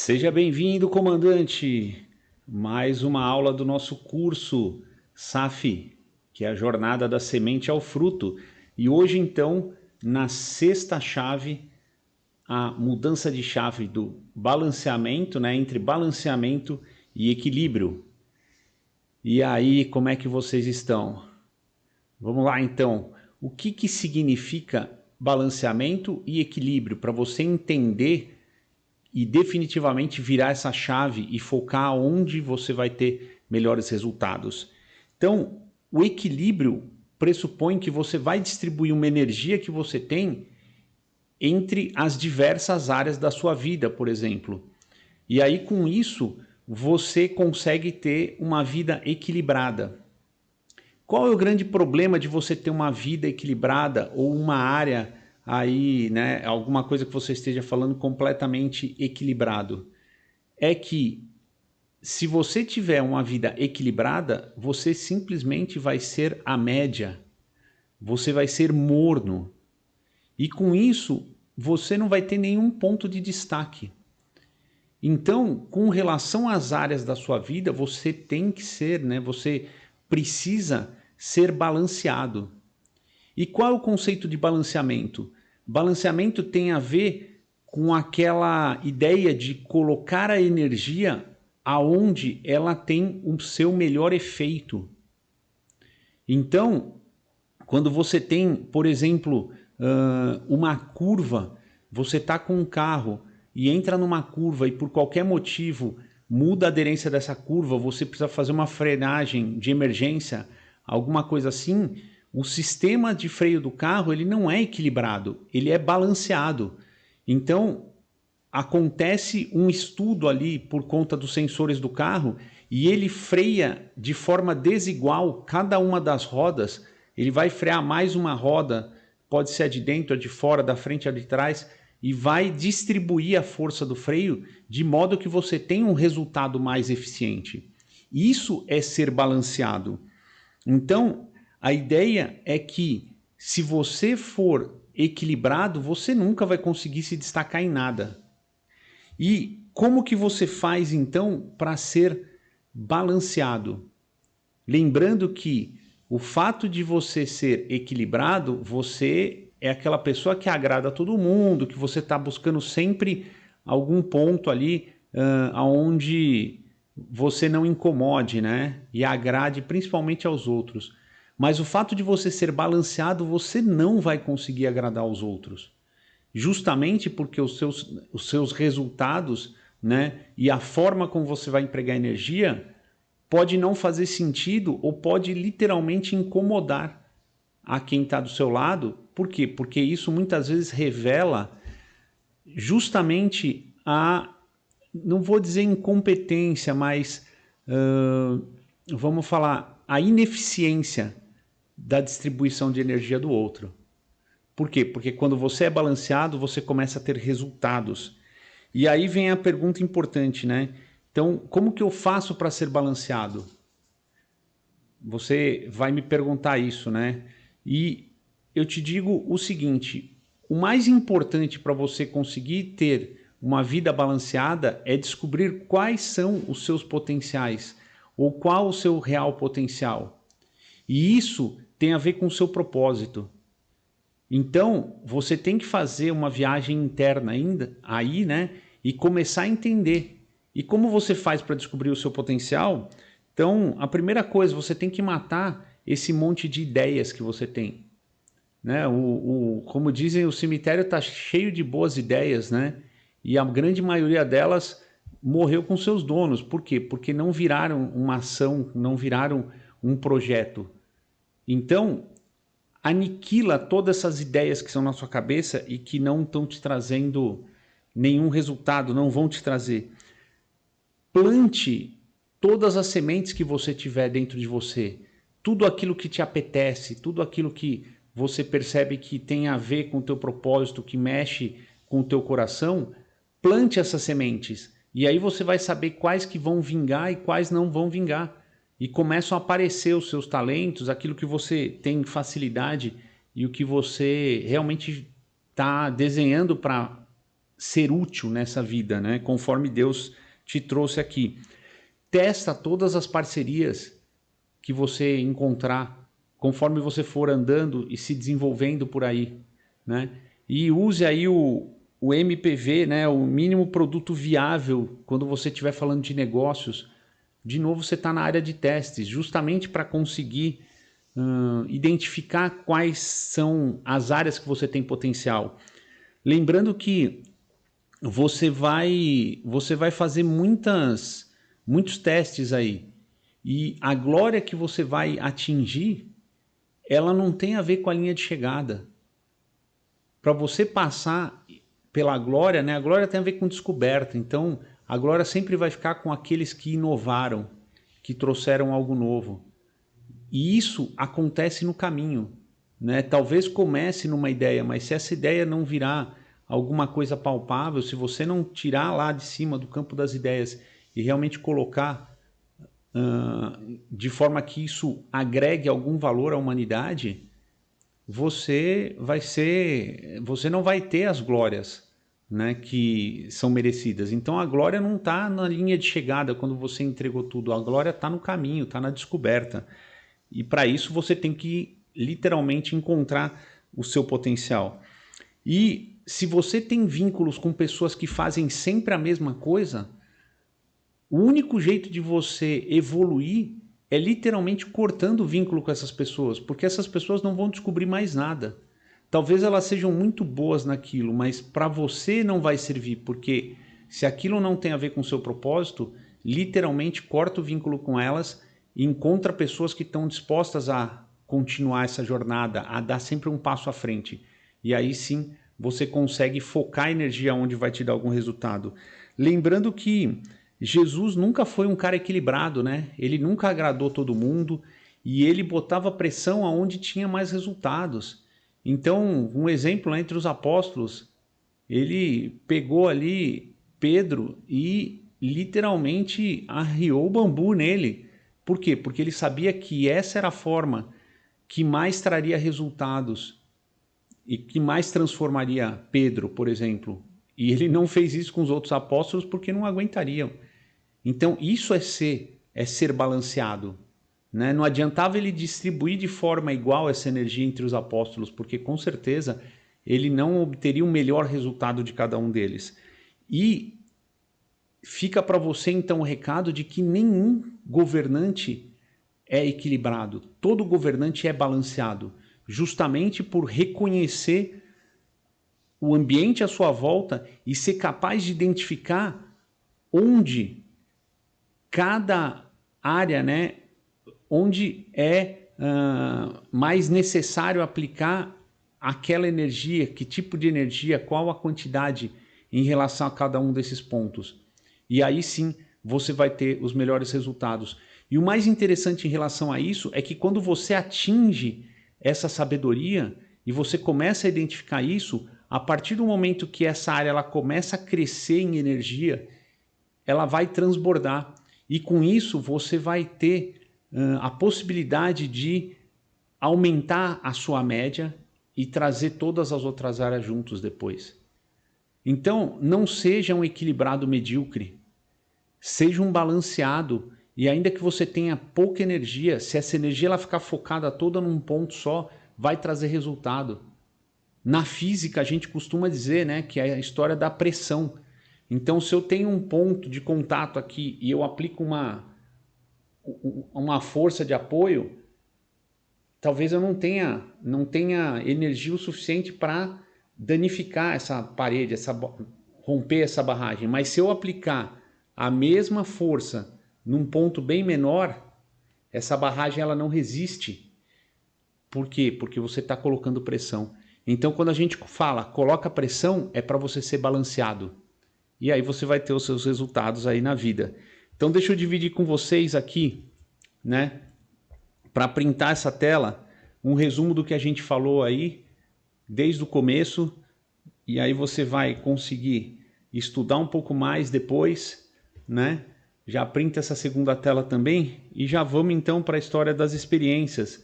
Seja bem-vindo, comandante. Mais uma aula do nosso curso SAF, que é a jornada da semente ao fruto. E hoje, então, na sexta chave, a mudança de chave do balanceamento, né, entre balanceamento e equilíbrio. E aí, como é que vocês estão? Vamos lá, então. O que significa balanceamento e equilíbrio para você entender e definitivamente virar essa chave e focar onde você vai ter melhores resultados. Então, o equilíbrio pressupõe que você vai distribuir uma energia que você tem entre as diversas áreas da sua vida, por exemplo. E aí, com isso, você consegue ter uma vida equilibrada. Qual é o grande problema de você ter uma vida equilibrada ou uma área aí, né, alguma coisa que você esteja falando completamente equilibrado? É que se você tiver uma vida equilibrada, você simplesmente vai ser a média, você vai ser morno. E com isso, você não vai ter nenhum ponto de destaque. Então, com relação às áreas da sua vida, você tem que ser, né, você precisa ser balanceado. E qual é o conceito de balanceamento? Balanceamento tem a ver com aquela ideia de colocar a energia aonde ela tem o seu melhor efeito. Então, quando você tem, por exemplo, uma curva, você está com um carro e entra numa curva e por qualquer motivo muda a aderência dessa curva, você precisa fazer uma frenagem de emergência, alguma coisa assim, o sistema de freio do carro ele não é equilibrado, ele é balanceado. Então, acontece um estudo ali por conta dos sensores do carro e ele freia de forma desigual cada uma das rodas. Ele vai frear mais uma roda, pode ser a de dentro, a de fora, da frente, a de trás, e vai distribuir a força do freio de modo que você tenha um resultado mais eficiente. Isso é ser balanceado. Então, a ideia é que se você for equilibrado, você nunca vai conseguir se destacar em nada. E como que você faz então para ser balanceado? Lembrando que o fato de você ser equilibrado, você é aquela pessoa que agrada a todo mundo, que você está buscando sempre algum ponto ali onde você não incomode, né? E agrade principalmente aos outros. Mas o fato de você ser balanceado, você não vai conseguir agradar aos outros. Justamente porque os seus resultados, né, e a forma como você vai empregar energia pode não fazer sentido ou pode literalmente incomodar a quem está do seu lado. Por quê? Porque isso muitas vezes revela justamente não vou dizer incompetência, mas vamos falar, a ineficiência da distribuição de energia do outro. Por quê? Porque quando você é balanceado, você começa a ter resultados. E aí vem a pergunta importante, né? Então, como que eu faço para ser balanceado? Você vai me perguntar isso, né? E eu te digo o seguinte, o mais importante para você conseguir ter uma vida balanceada é descobrir quais são os seus potenciais ou qual o seu real potencial. E isso tem a ver com o seu propósito. Então, você tem que fazer uma viagem interna ainda, aí, né? E começar a entender. E como você faz para descobrir o seu potencial? Então, a primeira coisa, você tem que matar esse monte de ideias que você tem. Né? Como dizem, o cemitério está cheio de boas ideias, né? E a grande maioria delas morreu com seus donos. Por quê? Porque não viraram uma ação, não viraram um projeto. Então, aniquila todas essas ideias que são na sua cabeça e que não estão te trazendo nenhum resultado, não vão te trazer. Plante todas as sementes que você tiver dentro de você, tudo aquilo que te apetece, tudo aquilo que você percebe que tem a ver com o teu propósito, que mexe com o teu coração, plante essas sementes. E aí você vai saber quais que vão vingar e quais não vão vingar. E começam a aparecer os seus talentos, aquilo que você tem facilidade e o que você realmente está desenhando para ser útil nessa vida, né? Conforme Deus te trouxe aqui. Testa todas as parcerias que você encontrar, conforme você for andando e se desenvolvendo por aí, né? E use aí o MPV, né? O mínimo produto viável, quando você estiver falando de negócios. De novo, você está na área de testes, justamente para conseguir identificar quais são as áreas que você tem potencial. Lembrando que você vai fazer muitos testes aí. E a glória que você vai atingir, ela não tem a ver com a linha de chegada. Para você passar pela glória, né? A glória tem a ver com descoberta. Então, a glória sempre vai ficar com aqueles que inovaram, que trouxeram algo novo. E isso acontece no caminho, né? Talvez comece numa ideia, mas se essa ideia não virar alguma coisa palpável, se você não tirar lá de cima do campo das ideias e realmente colocar de forma que isso agregue algum valor à humanidade, você não vai ter as glórias, né, que são merecidas. Então a glória não está na linha de chegada quando você entregou tudo, a glória está no caminho, está na descoberta. E para isso você tem que literalmente encontrar o seu potencial. E se você tem vínculos com pessoas que fazem sempre a mesma coisa, o único jeito de você evoluir é literalmente cortando o vínculo com essas pessoas, porque essas pessoas não vão descobrir mais nada. Talvez elas sejam muito boas naquilo, mas para você não vai servir, porque se aquilo não tem a ver com o seu propósito, literalmente corta o vínculo com elas e encontra pessoas que estão dispostas a continuar essa jornada, a dar sempre um passo à frente. E aí sim você consegue focar a energia onde vai te dar algum resultado. Lembrando que Jesus nunca foi um cara equilibrado, né? Ele nunca agradou todo mundo e ele botava pressão aonde tinha mais resultados. Então, um exemplo, né, entre os apóstolos, ele pegou ali Pedro e literalmente arriou o bambu nele. Por quê? Porque ele sabia que essa era a forma que mais traria resultados e que mais transformaria Pedro, por exemplo. E ele não fez isso com os outros apóstolos porque não aguentariam. Então, isso é ser balanceado, né? Não adiantava ele distribuir de forma igual essa energia entre os apóstolos, porque com certeza ele não obteria o melhor resultado de cada um deles. E fica para você então o recado de que nenhum governante é equilibrado. Todo governante é balanceado, justamente por reconhecer o ambiente à sua volta e ser capaz de identificar onde cada área, né, onde é mais necessário aplicar aquela energia, que tipo de energia, qual a quantidade em relação a cada um desses pontos. E aí sim você vai ter os melhores resultados. E o mais interessante em relação a isso é que quando você atinge essa sabedoria e você começa a identificar isso, a partir do momento que essa área ela começa a crescer em energia, ela vai transbordar. E com isso você vai ter a possibilidade de aumentar a sua média e trazer todas as outras áreas juntos depois. Então, não seja um equilibrado medíocre. Seja um balanceado. E ainda que você tenha pouca energia, se essa energia ela ficar focada toda num ponto só, vai trazer resultado. Na física, a gente costuma dizer, né, que é a história da pressão. Então, se eu tenho um ponto de contato aqui e eu aplico uma força de apoio, talvez eu não tenha energia o suficiente para danificar essa parede, romper essa barragem. Mas se eu aplicar a mesma força num ponto bem menor, essa barragem ela não resiste. Por quê? Porque você está colocando pressão. Então, quando a gente fala coloca pressão, é para você ser balanceado. E aí você vai ter os seus resultados aí na vida. Então deixa eu dividir com vocês aqui, né, para printar essa tela, um resumo do que a gente falou aí desde o começo, e aí você vai conseguir estudar um pouco mais depois, né? Já printa essa segunda tela também e já vamos então para a história das experiências.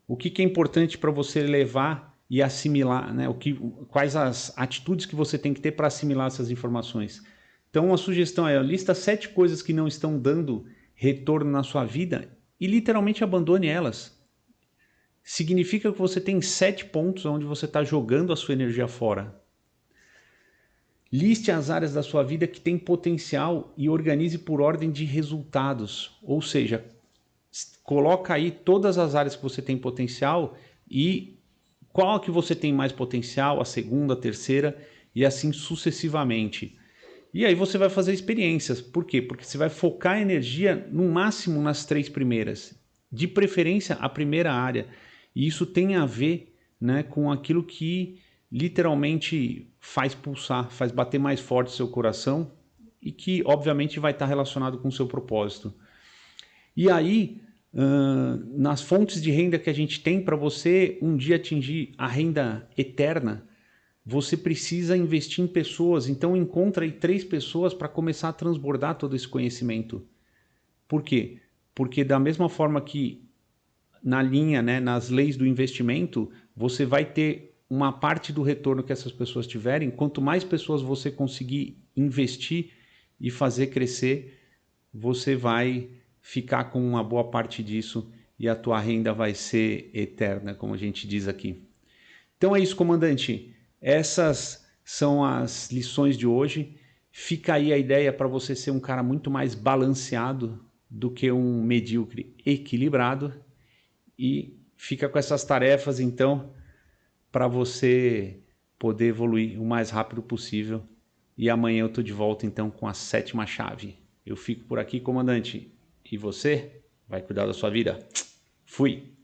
O que é importante para você levar e assimilar, né? Quais as atitudes que você tem que ter para assimilar essas informações. Então, uma sugestão é: lista 7 coisas que não estão dando retorno na sua vida e literalmente abandone elas. Significa que você tem 7 pontos onde você está jogando a sua energia fora. Liste as áreas da sua vida que têm potencial e organize por ordem de resultados. Ou seja, coloca aí todas as áreas que você tem potencial e qual que você tem mais potencial, a segunda, a terceira e assim sucessivamente. E aí você vai fazer experiências. Por quê? Porque você vai focar a energia no máximo nas 3 primeiras. De preferência, a primeira área. E isso tem a ver, né, com aquilo que literalmente faz pulsar, faz bater mais forte o seu coração e que obviamente vai estar relacionado com o seu propósito. E aí, nas fontes de renda que a gente tem, para você um dia atingir a renda eterna, você precisa investir em pessoas. Então encontra aí 3 pessoas para começar a transbordar todo esse conhecimento. Por quê? Porque da mesma forma que na linha, né, nas leis do investimento, você vai ter uma parte do retorno que essas pessoas tiverem. Quanto mais pessoas você conseguir investir e fazer crescer, você vai ficar com uma boa parte disso e a tua renda vai ser eterna, como a gente diz aqui. Então é isso, comandante. Essas são as lições de hoje. Fica aí a ideia para você ser um cara muito mais balanceado do que um medíocre equilibrado. E fica com essas tarefas, então, para você poder evoluir o mais rápido possível. E amanhã eu estou de volta, então, com a 7ª chave. Eu fico por aqui, comandante. E você vai cuidar da sua vida. Fui!